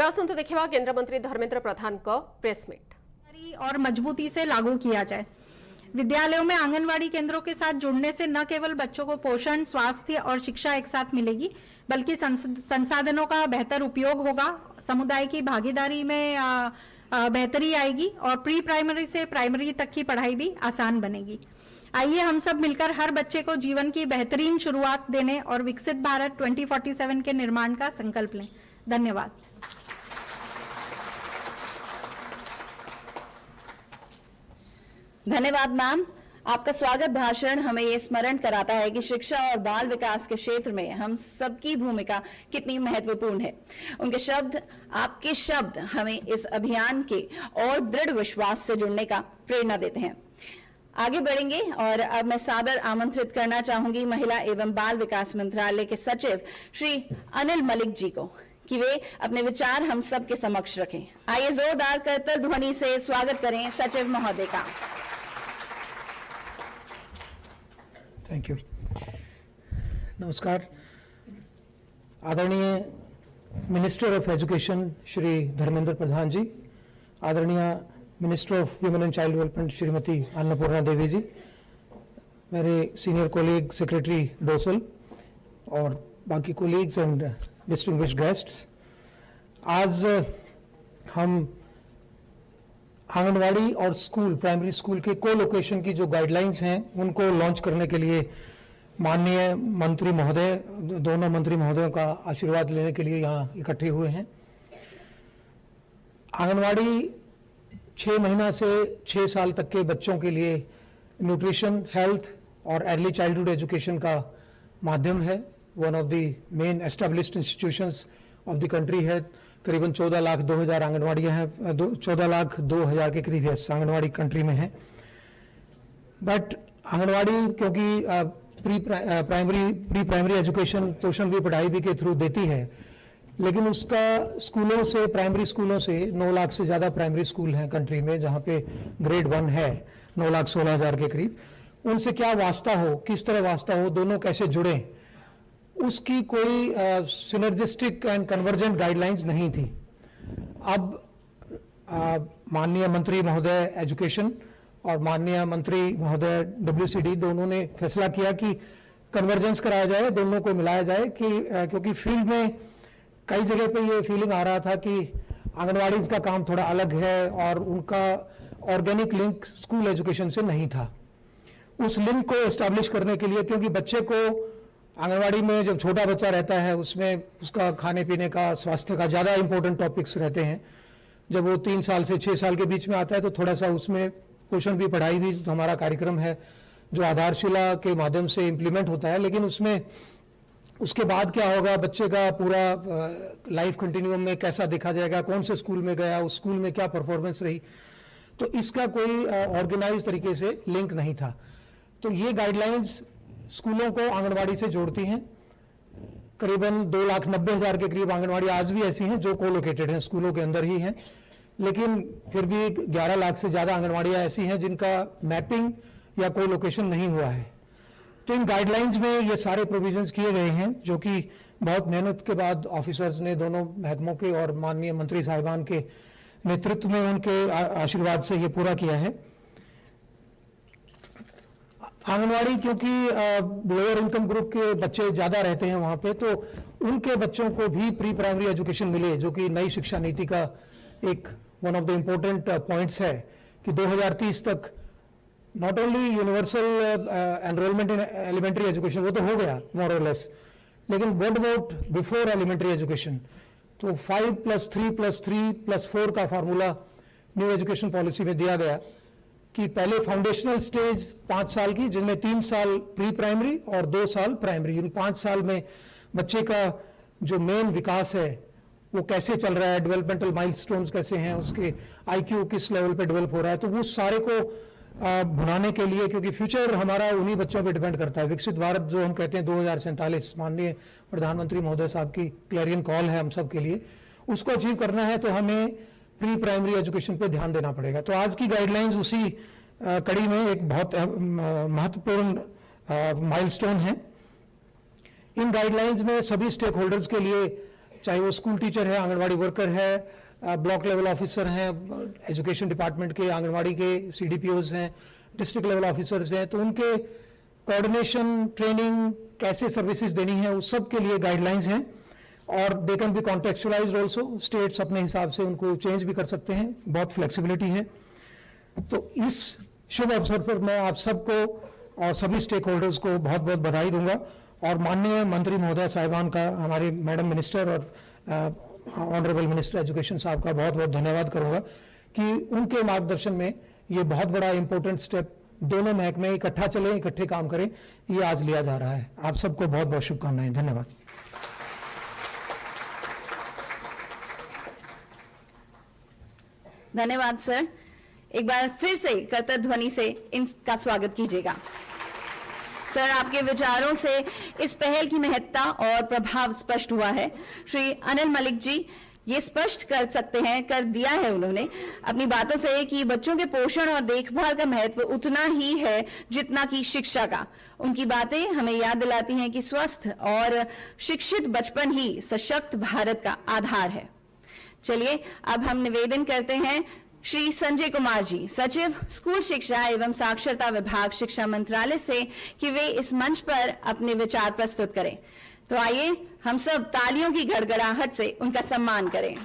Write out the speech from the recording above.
एवं आसतु देखा केंद्र मंत्री धर्मेंद्र प्रधान को प्रेस मीट और मजबूती से लागू किया जाए। विद्यालयों में आंगनवाड़ी केंद्रों के साथ जुड़ने से न केवल बच्चों को पोषण, स्वास्थ्य और शिक्षा एक साथ मिलेगी, बल्कि संसाधनों का बेहतर उपयोग होगा, समुदाय की भागीदारी में बेहतरी आएगी और प्री प्राइमरी से प्राइमरी तक की पढ़ाई भी आसान बनेगी। आइए हम सब मिलकर हर बच्चे को जीवन की बेहतरीन शुरुआत देने और विकसित भारत 2047 के निर्माण का संकल्प लें। धन्यवाद। धन्यवाद मैम। आपका स्वागत भाषण हमें ये स्मरण कराता है कि शिक्षा और बाल विकास के क्षेत्र में हम सबकी भूमिका कितनी महत्वपूर्ण है। उनके शब्द, आपके शब्द हमें इस अभियान के और दृढ़ विश्वास से जुड़ने का प्रेरणा देते हैं। आगे बढ़ेंगे और अब मैं सादर आमंत्रित करना चाहूंगी महिला एवं बाल विकास मंत्रालय के सचिव श्री अनिल मलिक जी को कि वे अपने विचार हम सब के समक्ष रखें। आइए जोरदार करतल ध्वनि से स्वागत करें सचिव महोदय का। Thank you. नमस्कार। आदरणीय minister of education Shri Dharmendra Pradhan ji, आदरणीय minister of women and child development Shrimati Annapurna Devi ji, मेरे सीनियर कोलीग सेक्रेटरी डोसल और बाकी कोलीग्स एंड डिस्टिंग्विश्ड गेस्ट्स, आज हम आंगनवाड़ी और स्कूल, प्राइमरी स्कूल के को लोकेशन की जो गाइडलाइंस हैं उनको लॉन्च करने के लिए माननीय मंत्री महोदय, दोनों मंत्री महोदयों का आशीर्वाद लेने के लिए यहाँ इकट्ठे हुए हैं। आंगनवाड़ी 6 महीना से 6 साल तक के बच्चों के लिए न्यूट्रिशन, हेल्थ और अर्ली चाइल्डहुड एजुकेशन का माध्यम है। One of the main established institutions of the country है। करीबन 14,02,000 आंगनवाड़ियाँ हैं, 14,02,000 के करीब आंगनवाड़ी कंट्री में है। बट आंगनवाड़ी क्योंकि प्री प्राइमरी एजुकेशन, पोषण भी पढ़ाई भी के थ्रू देती है, लेकिन उसका स्कूलों से, प्राइमरी स्कूलों से 9 लाख से ज़्यादा प्राइमरी स्कूल हैं कंट्री में, जहाँ पे ग्रेड 1 है 9,16,000 के करीब। उनसे क्या वास्ता हो, किस तरह वास्ता हो, दोनों कैसे जुड़ें, उसकी कोई सिनर्जिस्टिक एंड कन्वर्जेंट गाइडलाइंस नहीं थी। अब माननीय मंत्री महोदय एजुकेशन और माननीय मंत्री महोदय WCD दोनों ने फैसला किया कि कन्वर्जेंस कराया जाए, दोनों को मिलाया जाए कि क्योंकि फील्ड में कई जगह पे ये फीलिंग आ रहा था कि आंगनवाड़ी का काम थोड़ा अलग है और उनका ऑर्गेनिक लिंक स्कूल एजुकेशन से नहीं था। उस लिंक को एस्टैब्लिश करने के लिए, क्योंकि बच्चे को आंगनवाड़ी में जब छोटा बच्चा रहता है उसमें उसका खाने पीने का, स्वास्थ्य का ज़्यादा इंपॉर्टेंट टॉपिक्स रहते हैं। जब वो 3 साल से 6 साल के बीच में आता है तो थोड़ा सा उसमें पोषण भी, पढ़ाई भी, तो हमारा कार्यक्रम है जो आधारशिला के माध्यम से इम्प्लीमेंट होता है, लेकिन उसमें उसके बाद क्या होगा, बच्चे का पूरा लाइफ कंटिन्यूम में कैसा देखा जाएगा, कौन से स्कूल में गया, उस स्कूल में क्या परफॉर्मेंस रही, तो इसका कोई ऑर्गेनाइज तरीके से लिंक नहीं था। तो ये गाइडलाइंस स्कूलों को आंगनवाड़ी से जोड़ती हैं। करीबन 2,90,000 के करीब आंगनवाड़ी आज भी ऐसी हैं जो कोलोकेटेड हैं, स्कूलों के अंदर ही हैं, लेकिन फिर भी 11 लाख से ज़्यादा आंगनवाड़ियाँ ऐसी हैं जिनका मैपिंग या कोलोकेशन नहीं हुआ है। तो इन गाइडलाइंस में ये सारे प्रोविजंस किए गए हैं, जो कि बहुत मेहनत के बाद ऑफिसर्स ने, दोनों महकमों के और माननीय मंत्री साहिबान के नेतृत्व में, उनके आशीर्वाद से ये पूरा किया है। आंगनवाड़ी क्योंकि लोअर इनकम ग्रुप के बच्चे ज़्यादा रहते हैं वहाँ पे, तो उनके बच्चों को भी प्री प्राइमरी एजुकेशन मिले, जो कि नई शिक्षा नीति का एक one of the important points है कि 2030 तक not only universal enrolment in elementary education, वो तो हो गया मोर और लेस, लेकिन what about before elementary education. तो 5+3+3+4 का फार्मूला न्यू एजुकेशन पॉलिसी में दिया गया कि पहले फाउंडेशनल स्टेज 5 साल की, जिनमें 3 साल प्री प्राइमरी और 2 साल प्राइमरी, इन 5 साल में बच्चे का जो मेन विकास है वो कैसे चल रहा है, डेवलपमेंटल माइलस्टोन्स कैसे हैं, उसके IQ किस लेवल पे डेवलप हो रहा है, तो वो सारे को भुनाने के लिए, क्योंकि फ्यूचर हमारा उन्हीं बच्चों पे डिपेंड करता है। विकसित भारत जो हम कहते हैं 2047, माननीय प्रधानमंत्री महोदय साहब की क्लैरियन कॉल है हम सब के लिए, उसको अचीव करना है तो हमें प्री प्राइमरी एजुकेशन पे ध्यान देना पड़ेगा। तो आज की गाइडलाइंस उसी कड़ी में एक बहुत महत्वपूर्ण माइलस्टोन है। इन गाइडलाइंस में सभी स्टेक होल्डर्स के लिए चाहे वो स्कूल टीचर है, आंगनवाड़ी वर्कर है, ब्लॉक लेवल ऑफिसर हैं, एजुकेशन डिपार्टमेंट के, आंगनवाड़ी के CDPOs हैं, डिस्ट्रिक्ट लेवल ऑफिसर्स हैं, तो उनके कोऑर्डिनेशन, ट्रेनिंग, कैसे सर्विसेज देनी है, उस सब के लिए गाइडलाइंस हैं और they can be contextualised also. States अपने हिसाब से उनको चेंज भी कर सकते हैं, बहुत फ्लेक्सिबिलिटी है। तो इस शुभ अवसर पर मैं आप सबको और सभी स्टेक होल्डर्स को बहुत बहुत बधाई दूंगा और माननीय मंत्री महोदय साहिबान का, हमारे मैडम मिनिस्टर और ऑनरेबल मिनिस्टर एजुकेशन साहब का बहुत बहुत धन्यवाद करूंगा कि उनके मार्गदर्शन में ये बहुत बड़ा इंपॉर्टेंट स्टेप दोनों महकमे इकट्ठा चले, इकट्ठे काम करें, ये आज लिया जा रहा है। आप सबको बहुत बहुत शुभकामनाएं। धन्यवाद। धन्यवाद सर। एक बार फिर से करतल ध्वनि से इनका स्वागत कीजिएगा। सर, आपके विचारों से इस पहल की महत्ता और प्रभाव स्पष्ट हुआ है। श्री अनिल मलिक जी ये स्पष्ट कर दिया है उन्होंने अपनी बातों से कि बच्चों के पोषण और देखभाल का महत्व उतना ही है जितना कि शिक्षा का। उनकी बातें हमें याद दिलाती हैं कि स्वस्थ और शिक्षित बचपन ही सशक्त भारत का आधार है। चलिए अब हम निवेदन करते हैं श्री संजय कुमार जी, सचिव स्कूल शिक्षा एवं साक्षरता विभाग, शिक्षा मंत्रालय से, कि वे इस मंच पर अपने विचार प्रस्तुत करें। तो आइए हम सब तालियों की गड़गड़ाहट से उनका सम्मान करें।